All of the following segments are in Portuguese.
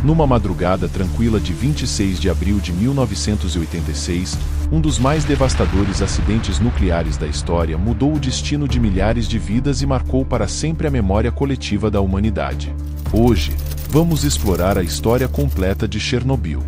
Numa madrugada tranquila de 26 de abril de 1986, um dos mais devastadores acidentes nucleares da história mudou o destino de milhares de vidas e marcou para sempre a memória coletiva da humanidade. Hoje, vamos explorar a história completa de Chernobyl.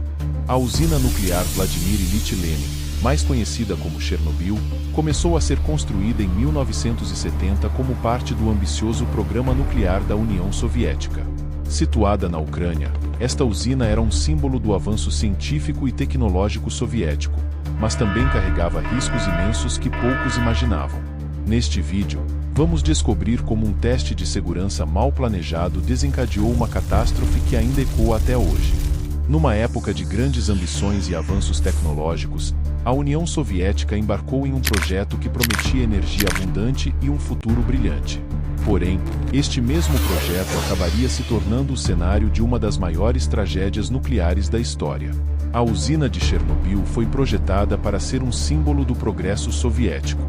A usina nuclear Vladimir Ilyich Lenin, mais conhecida como Chernobyl, começou a ser construída em 1970 como parte do ambicioso programa nuclear da União Soviética. Situada na Ucrânia, esta usina era um símbolo do avanço científico e tecnológico soviético, mas também carregava riscos imensos que poucos imaginavam. Neste vídeo, vamos descobrir como um teste de segurança mal planejado desencadeou uma catástrofe que ainda ecoa até hoje. Numa época de grandes ambições e avanços tecnológicos, a União Soviética embarcou em um projeto que prometia energia abundante e um futuro brilhante. Porém, este mesmo projeto acabaria se tornando o cenário de uma das maiores tragédias nucleares da história. A usina de Chernobyl foi projetada para ser um símbolo do progresso soviético.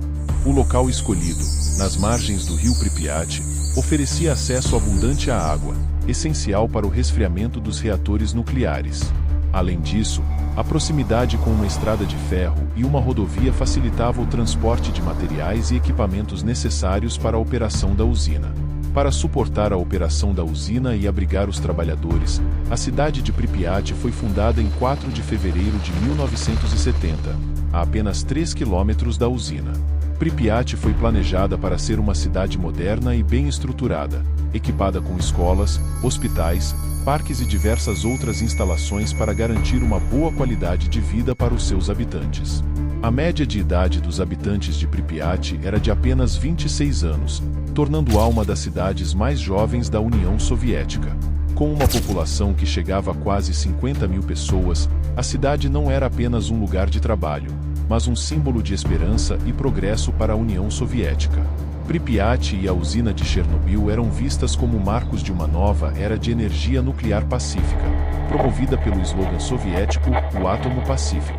O local escolhido, nas margens do rio Pripyat, oferecia acesso abundante à água, essencial para o resfriamento dos reatores nucleares. Além disso, a proximidade com uma estrada de ferro e uma rodovia facilitava o transporte de materiais e equipamentos necessários para a operação da usina. Para suportar a operação da usina e abrigar os trabalhadores, a cidade de Pripyat foi fundada em 4 de fevereiro de 1970, a apenas 3 quilômetros da usina. Pripyat foi planejada para ser uma cidade moderna e bem estruturada, equipada com escolas, hospitais, parques e diversas outras instalações para garantir uma boa qualidade de vida para os seus habitantes. A média de idade dos habitantes de Pripyat era de apenas 26 anos, tornando-a uma das cidades mais jovens da União Soviética. Com uma população que chegava a quase 50 mil pessoas, a cidade não era apenas um lugar de trabalho, mas um símbolo de esperança e progresso para a União Soviética. Pripyat e a usina de Chernobyl eram vistas como marcos de uma nova era de energia nuclear pacífica, promovida pelo slogan soviético, o átomo pacífico.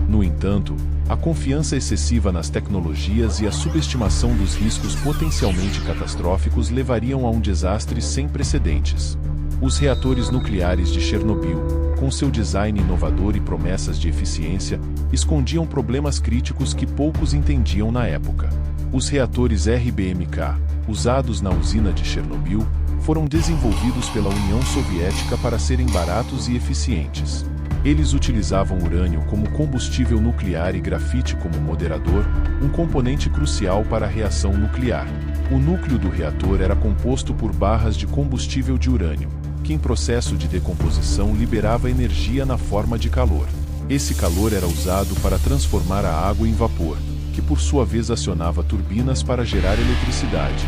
No entanto, a confiança excessiva nas tecnologias e a subestimação dos riscos potencialmente catastróficos levariam a um desastre sem precedentes. Os reatores nucleares de Chernobyl, com seu design inovador e promessas de eficiência, escondiam problemas críticos que poucos entendiam na época. Os reatores RBMK, usados na usina de Chernobyl, foram desenvolvidos pela União Soviética para serem baratos e eficientes. Eles utilizavam urânio como combustível nuclear e grafite como moderador, um componente crucial para a reação nuclear. O núcleo do reator era composto por barras de combustível de urânio, que em processo de decomposição liberava energia na forma de calor. Esse calor era usado para transformar a água em vapor, que por sua vez acionava turbinas para gerar eletricidade.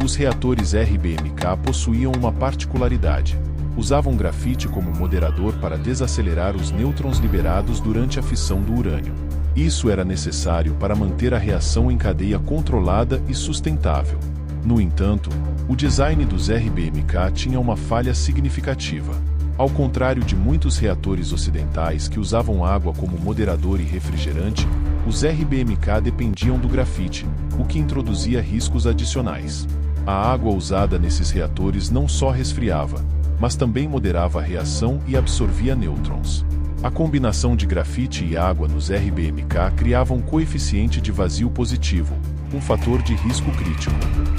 Os reatores RBMK possuíam uma particularidade: usavam grafite como moderador para desacelerar os nêutrons liberados durante a fissão do urânio. Isso era necessário para manter a reação em cadeia controlada e sustentável. No entanto, o design dos RBMK tinha uma falha significativa. Ao contrário de muitos reatores ocidentais que usavam água como moderador e refrigerante, os RBMK dependiam do grafite, o que introduzia riscos adicionais. A água usada nesses reatores não só resfriava, mas também moderava a reação e absorvia nêutrons. A combinação de grafite e água nos RBMK criava um coeficiente de vazio positivo, um fator de risco crítico.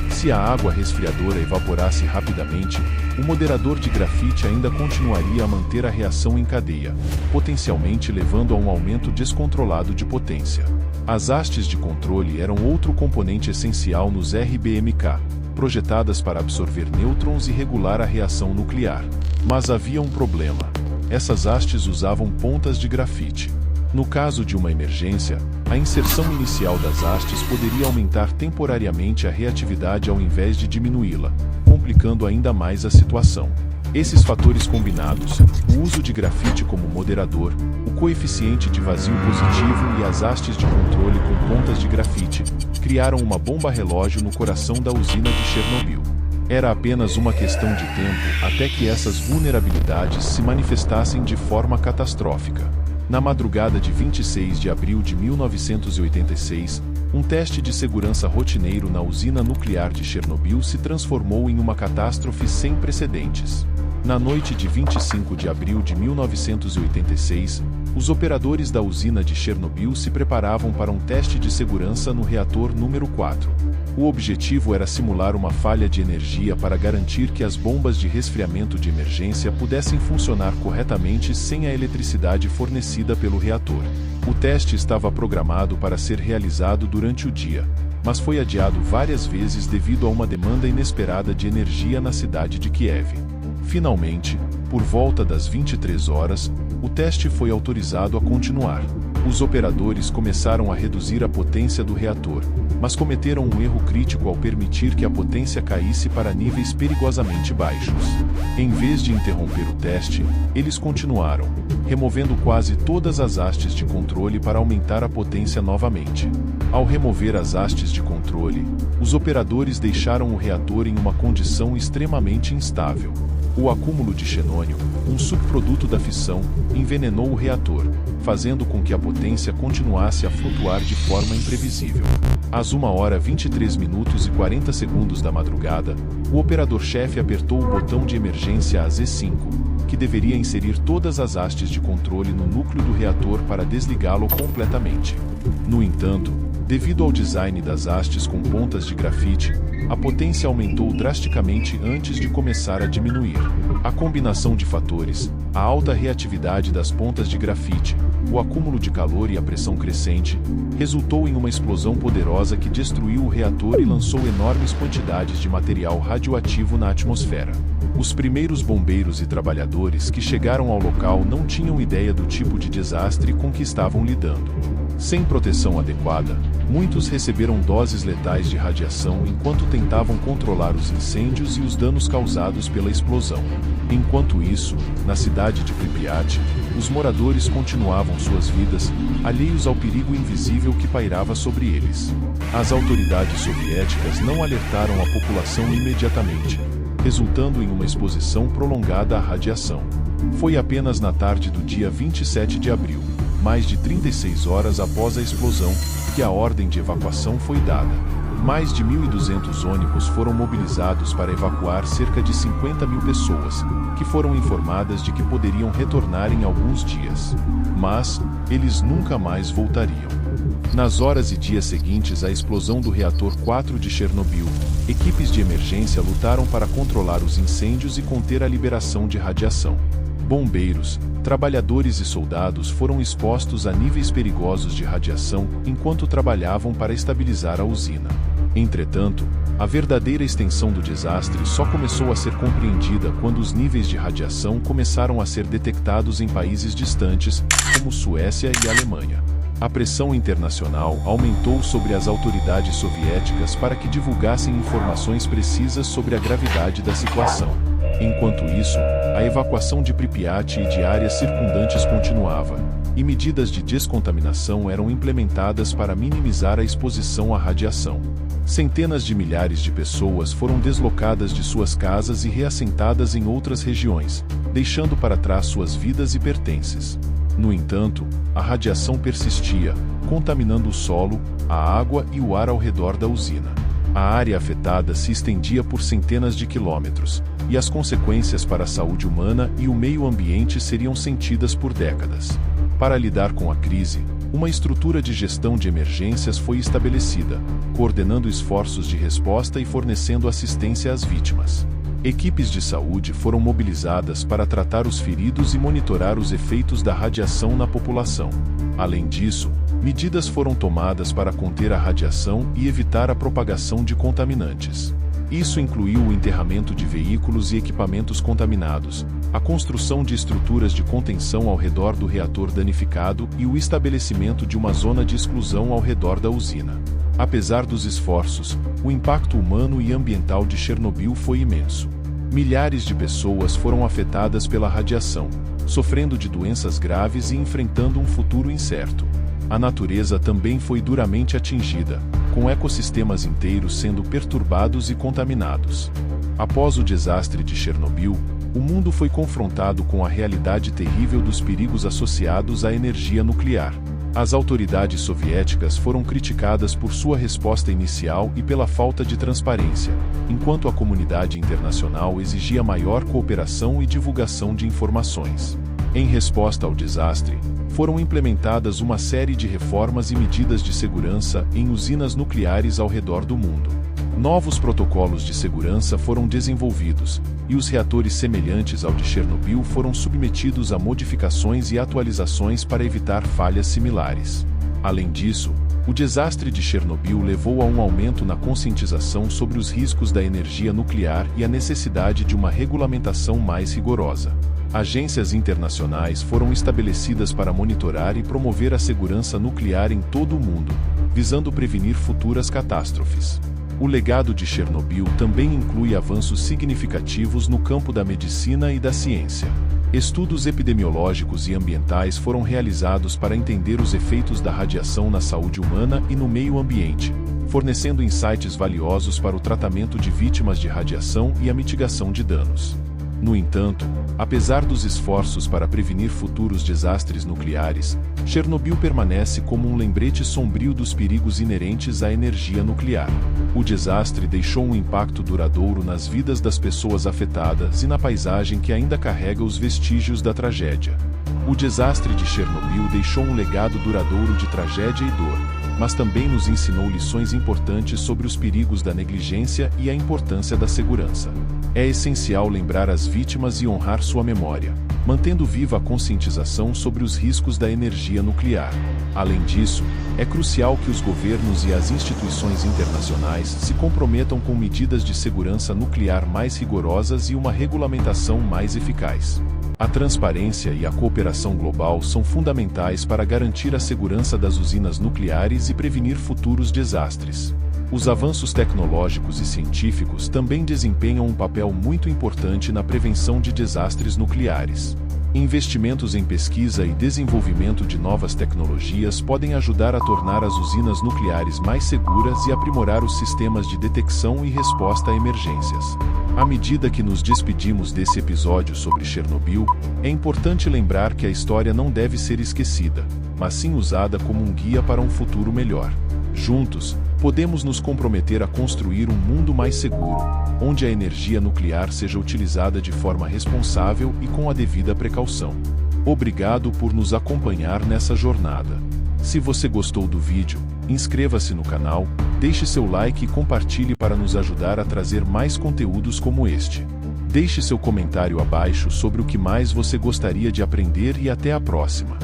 Se a água resfriadora evaporasse rapidamente, o moderador de grafite ainda continuaria a manter a reação em cadeia, potencialmente levando a um aumento descontrolado de potência. As hastes de controle eram outro componente essencial nos RBMK, projetadas para absorver nêutrons e regular a reação nuclear. Mas havia um problema: essas hastes usavam pontas de grafite. No caso de uma emergência, a inserção inicial das hastes poderia aumentar temporariamente a reatividade ao invés de diminuí-la, complicando ainda mais a situação. Esses fatores combinados, o uso de grafite como moderador, o coeficiente de vazio positivo e as hastes de controle com pontas de grafite, criaram uma bomba relógio no coração da usina de Chernobyl. Era apenas uma questão de tempo até que essas vulnerabilidades se manifestassem de forma catastrófica. Na madrugada de 26 de abril de 1986, um teste de segurança rotineiro na usina nuclear de Chernobyl se transformou em uma catástrofe sem precedentes. Na noite de 25 de abril de 1986, os operadores da usina de Chernobyl se preparavam para um teste de segurança no reator número 4. O objetivo era simular uma falha de energia para garantir que as bombas de resfriamento de emergência pudessem funcionar corretamente sem a eletricidade fornecida pelo reator. O teste estava programado para ser realizado durante o dia, mas foi adiado várias vezes devido a uma demanda inesperada de energia na cidade de Kiev. Finalmente, por volta das 23 horas, o teste foi autorizado a continuar. Os operadores começaram a reduzir a potência do reator, mas cometeram um erro crítico ao permitir que a potência caísse para níveis perigosamente baixos. Em vez de interromper o teste, eles continuaram, removendo quase todas as hastes de controle para aumentar a potência novamente. Ao remover as hastes de controle, os operadores deixaram o reator em uma condição extremamente instável. O acúmulo de xenônio, um subproduto da fissão, envenenou o reator, fazendo com que a potência continuasse a flutuar de forma imprevisível. Às 1h23 e 40 segundos da madrugada, o operador-chefe apertou o botão de emergência AZ5, que deveria inserir todas as hastes de controle no núcleo do reator para desligá-lo completamente. No entanto, devido ao design das hastes com pontas de grafite, a potência aumentou drasticamente antes de começar a diminuir. A combinação de fatores, a alta reatividade das pontas de grafite, o acúmulo de calor e a pressão crescente, resultou em uma explosão poderosa que destruiu o reator e lançou enormes quantidades de material radioativo na atmosfera. Os primeiros bombeiros e trabalhadores que chegaram ao local não tinham ideia do tipo de desastre com que estavam lidando. Sem proteção adequada, muitos receberam doses letais de radiação enquanto tentavam controlar os incêndios e os danos causados pela explosão. Enquanto isso, na cidade de Pripyat, os moradores continuavam suas vidas, alheios ao perigo invisível que pairava sobre eles. As autoridades soviéticas não alertaram a população imediatamente, resultando em uma exposição prolongada à radiação. Foi apenas na tarde do dia 27 de abril, mais de 36 horas após a explosão, que a ordem de evacuação foi dada. Mais de 1.200 ônibus foram mobilizados para evacuar cerca de 50.000 pessoas, que foram informadas de que poderiam retornar em alguns dias. Mas, eles nunca mais voltariam. Nas horas e dias seguintes à explosão do reator 4 de Chernobyl, equipes de emergência lutaram para controlar os incêndios e conter a liberação de radiação. Bombeiros, trabalhadores e soldados foram expostos a níveis perigosos de radiação enquanto trabalhavam para estabilizar a usina. Entretanto, a verdadeira extensão do desastre só começou a ser compreendida quando os níveis de radiação começaram a ser detectados em países distantes, como Suécia e Alemanha. A pressão internacional aumentou sobre as autoridades soviéticas para que divulgassem informações precisas sobre a gravidade da situação. Enquanto isso, a evacuação de Pripyat e de áreas circundantes continuava, e medidas de descontaminação eram implementadas para minimizar a exposição à radiação. Centenas de milhares de pessoas foram deslocadas de suas casas e reassentadas em outras regiões, deixando para trás suas vidas e pertences. No entanto, a radiação persistia, contaminando o solo, a água e o ar ao redor da usina. A área afetada se estendia por centenas de quilômetros, e as consequências para a saúde humana e o meio ambiente seriam sentidas por décadas. Para lidar com a crise, uma estrutura de gestão de emergências foi estabelecida, coordenando esforços de resposta e fornecendo assistência às vítimas. Equipes de saúde foram mobilizadas para tratar os feridos e monitorar os efeitos da radiação na população. Além disso, medidas foram tomadas para conter a radiação e evitar a propagação de contaminantes. Isso incluiu o enterramento de veículos e equipamentos contaminados, a construção de estruturas de contenção ao redor do reator danificado e o estabelecimento de uma zona de exclusão ao redor da usina. Apesar dos esforços, o impacto humano e ambiental de Chernobyl foi imenso. Milhares de pessoas foram afetadas pela radiação, sofrendo de doenças graves e enfrentando um futuro incerto. A natureza também foi duramente atingida, com ecossistemas inteiros sendo perturbados e contaminados. Após o desastre de Chernobyl, o mundo foi confrontado com a realidade terrível dos perigos associados à energia nuclear. As autoridades soviéticas foram criticadas por sua resposta inicial e pela falta de transparência, enquanto a comunidade internacional exigia maior cooperação e divulgação de informações. Em resposta ao desastre, foram implementadas uma série de reformas e medidas de segurança em usinas nucleares ao redor do mundo. Novos protocolos de segurança foram desenvolvidos, e os reatores semelhantes ao de Chernobyl foram submetidos a modificações e atualizações para evitar falhas similares. Além disso, o desastre de Chernobyl levou a um aumento na conscientização sobre os riscos da energia nuclear e a necessidade de uma regulamentação mais rigorosa. Agências internacionais foram estabelecidas para monitorar e promover a segurança nuclear em todo o mundo, visando prevenir futuras catástrofes. O legado de Chernobyl também inclui avanços significativos no campo da medicina e da ciência. Estudos epidemiológicos e ambientais foram realizados para entender os efeitos da radiação na saúde humana e no meio ambiente, fornecendo insights valiosos para o tratamento de vítimas de radiação e a mitigação de danos. No entanto, apesar dos esforços para prevenir futuros desastres nucleares, Chernobyl permanece como um lembrete sombrio dos perigos inerentes à energia nuclear. O desastre deixou um impacto duradouro nas vidas das pessoas afetadas e na paisagem que ainda carrega os vestígios da tragédia. O desastre de Chernobyl deixou um legado duradouro de tragédia e dor, mas também nos ensinou lições importantes sobre os perigos da negligência e a importância da segurança. É essencial lembrar as vítimas e honrar sua memória, mantendo viva a conscientização sobre os riscos da energia nuclear. Além disso, é crucial que os governos e as instituições internacionais se comprometam com medidas de segurança nuclear mais rigorosas e uma regulamentação mais eficaz. A transparência e a cooperação global são fundamentais para garantir a segurança das usinas nucleares e prevenir futuros desastres. Os avanços tecnológicos e científicos também desempenham um papel muito importante na prevenção de desastres nucleares. Investimentos em pesquisa e desenvolvimento de novas tecnologias podem ajudar a tornar as usinas nucleares mais seguras e aprimorar os sistemas de detecção e resposta a emergências. À medida que nos despedimos desse episódio sobre Chernobyl, é importante lembrar que a história não deve ser esquecida, mas sim usada como um guia para um futuro melhor. Juntos, podemos nos comprometer a construir um mundo mais seguro, onde a energia nuclear seja utilizada de forma responsável e com a devida precaução. Obrigado por nos acompanhar nessa jornada. Se você gostou do vídeo, inscreva-se no canal, deixe seu like e compartilhe para nos ajudar a trazer mais conteúdos como este. Deixe seu comentário abaixo sobre o que mais você gostaria de aprender e até a próxima.